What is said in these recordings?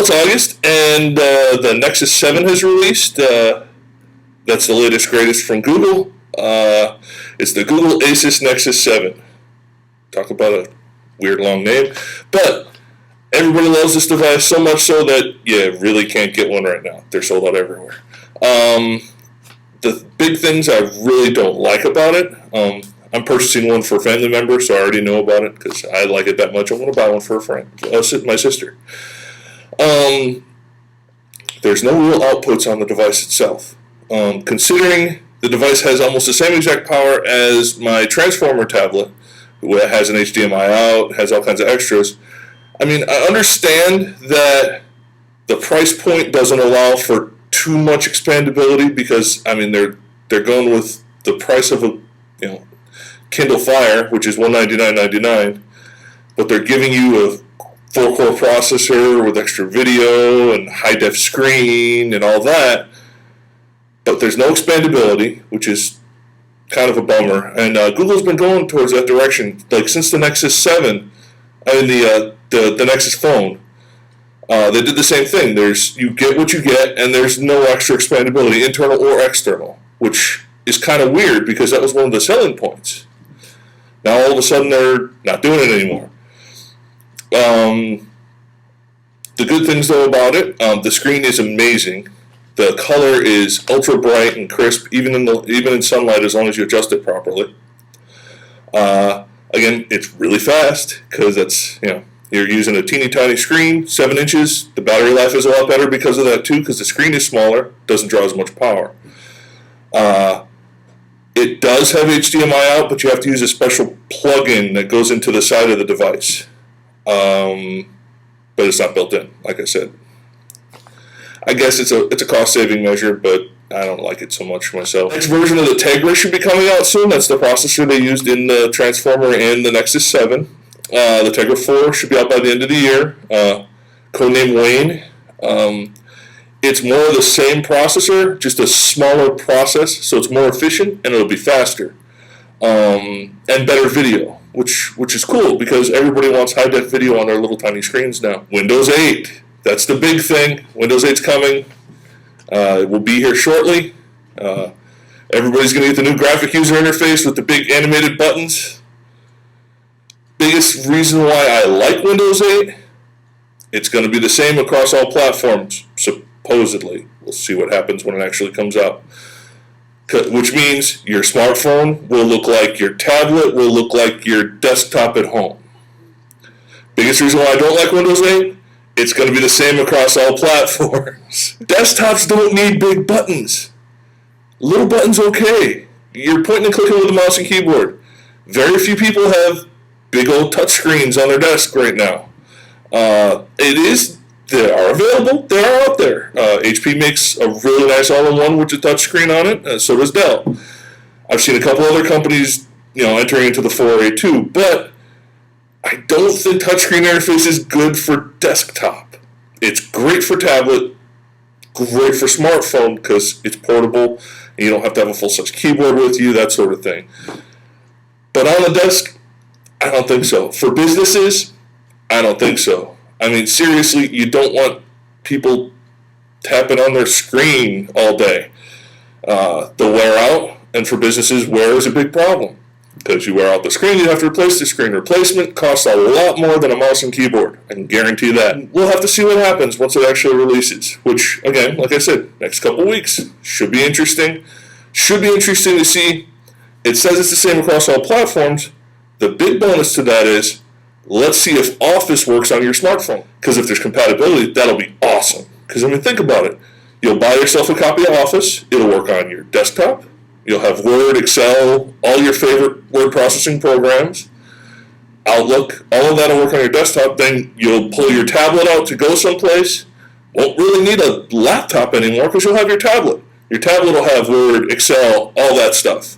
Well, it's August, and the Nexus 7 has released. That's the latest, greatest from Google. It's the Google Asus Nexus 7. Talk about a weird long name. But everybody loves this device so much so that you really can't get one right now. They're sold out everywhere. The big things I really don't like about it, I'm purchasing one for a family member, so I already know about it because I like it that much. I want to buy one for a friend, my sister. There's no real outputs on the device itself. Considering the device has almost the same exact power as my Transformer tablet, where it has an HDMI out, has all kinds of extras. I mean, I understand that the price point doesn't allow for too much expandability because, I mean, they're going with the price of a Kindle Fire, which is $199.99, but they're giving you a 4-core processor with extra video and high-def screen and all that, but there's no expandability, which is kind of a bummer. And Google's been going towards that direction, like since the Nexus 7, I mean the Nexus phone. They did the same thing. You get what you get, and there's no extra expandability, internal or external, which is kind of weird because that was one of the selling points. Now all of a sudden they're not doing it anymore. The good things though about it, the screen is amazing. The color is ultra bright and crisp, even in sunlight, as long as you adjust it properly. Again, it's really fast because you're using a teeny tiny screen, 7 inches. The battery life is a lot better because of that too, because the screen is smaller, doesn't draw as much power. It does have HDMI out, but you have to use a special plug-in that goes into the side of the device. But it's not built in, like I said. I guess it's a cost-saving measure, but I don't like it so much myself. Next version of the Tegra should be coming out soon. That's the processor they used in the Transformer and the Nexus 7. The Tegra 4 should be out by the end of the year. Codename Wayne. It's more of the same processor, just a smaller process, so it's more efficient and it'll be faster. And better video, which is cool because everybody wants high-def video on their little tiny screens now. Windows 8, that's the big thing. Windows 8's coming. It will be here shortly. Everybody's going to get the new graphic user interface with the big animated buttons. Biggest reason why I like Windows 8, it's going to be the same across all platforms, supposedly. We'll see what happens when it actually comes out. Which means your smartphone will look like your tablet, will look like your desktop at home. Biggest reason why I don't like Windows 8, it's going to be the same across all platforms. Desktops don't need big buttons. Little buttons okay. You're pointing and clicking with the mouse and keyboard. Very few people have big old touch screens on their desk right now. They are available. They are out there. HP makes a really nice all-in-one with the touchscreen on it, and so does Dell. I've seen a couple other companies, entering into the foray too, but I don't think touchscreen interface is good for desktop. It's great for tablet, great for smartphone because it's portable and you don't have to have a full-size keyboard with you, that sort of thing. But on the desk, I don't think so. For businesses, I don't think so. I mean, seriously, you don't want people tapping on their screen all day. They'll wear out, and for businesses, wear is a big problem. Because you wear out the screen, you have to replace the screen. Replacement costs a lot more than a mouse and keyboard. I can guarantee that. We'll have to see what happens once it actually releases, which, again, like I said, next couple weeks. Should be interesting. Should be interesting to see. It says it's the same across all platforms. The big bonus to that is, let's see if Office works on your smartphone. Because if there's compatibility, that'll be awesome. Because, think about it. You'll buy yourself a copy of Office. It'll work on your desktop. You'll have Word, Excel, all your favorite word processing programs, Outlook, all of that will work on your desktop. Then you'll pull your tablet out to go someplace. Won't really need a laptop anymore because you'll have your tablet. Your tablet will have Word, Excel, all that stuff.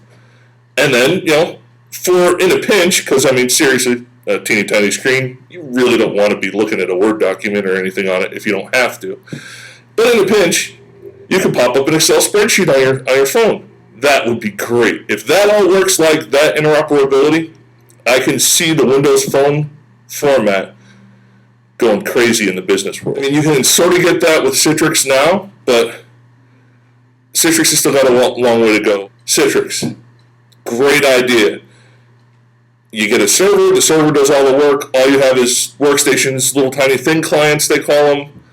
And then, in a pinch, because, seriously, a teeny tiny screen, you really don't want to be looking at a Word document or anything on it if you don't have to. But in a pinch, you can pop up an Excel spreadsheet on your phone. That would be great. If that all works like that interoperability, I can see the Windows Phone format going crazy in the business world. I mean, you can sort of get that with Citrix now, but Citrix has still got a long way to go. Citrix, great idea. You get a server, the server does all the work, all you have is workstations, little tiny thin clients they call them,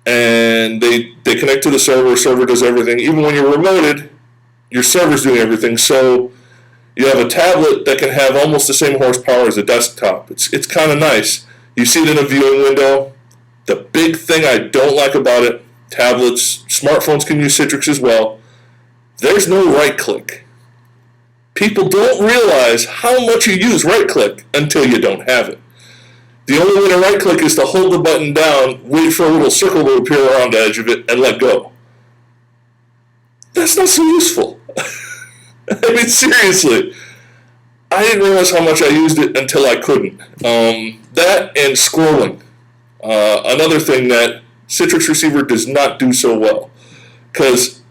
and they connect to the server does everything. Even when you're remoted, your server's doing everything, so you have a tablet that can have almost the same horsepower as a desktop. It's kind of nice. You see it in a viewing window. The big thing I don't like about it, tablets, smartphones can use Citrix as well, there's no right click. People don't realize how much you use right click until you don't have it. The only way to right click is to hold the button down, wait for a little circle to appear around the edge of it, and let go. That's not so useful. I mean, seriously. I didn't realize how much I used it until I couldn't. That and scrolling. Another thing that Citrix Receiver does not do so well. Because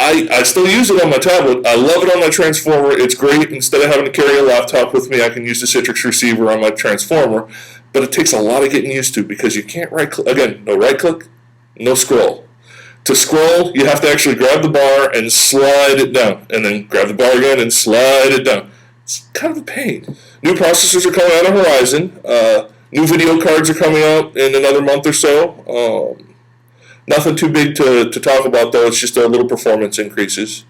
I still use it on my tablet. I love it on my Transformer. It's great. Instead of having to carry a laptop with me, I can use the Citrix Receiver on my Transformer. But it takes a lot of getting used to because you can't right click. Again, no right click, no scroll. To scroll, you have to actually grab the bar and slide it down. And then grab the bar again and slide it down. It's kind of a pain. New processors are coming out on the horizon. New video cards are coming out in another month or so. Nothing too big to talk about, though. It's just a little performance increases.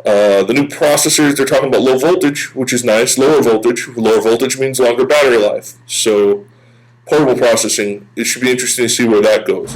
The new processors, they're talking about low voltage, which is nice. Lower voltage. Lower voltage means longer battery life. So portable processing, it should be interesting to see where that goes.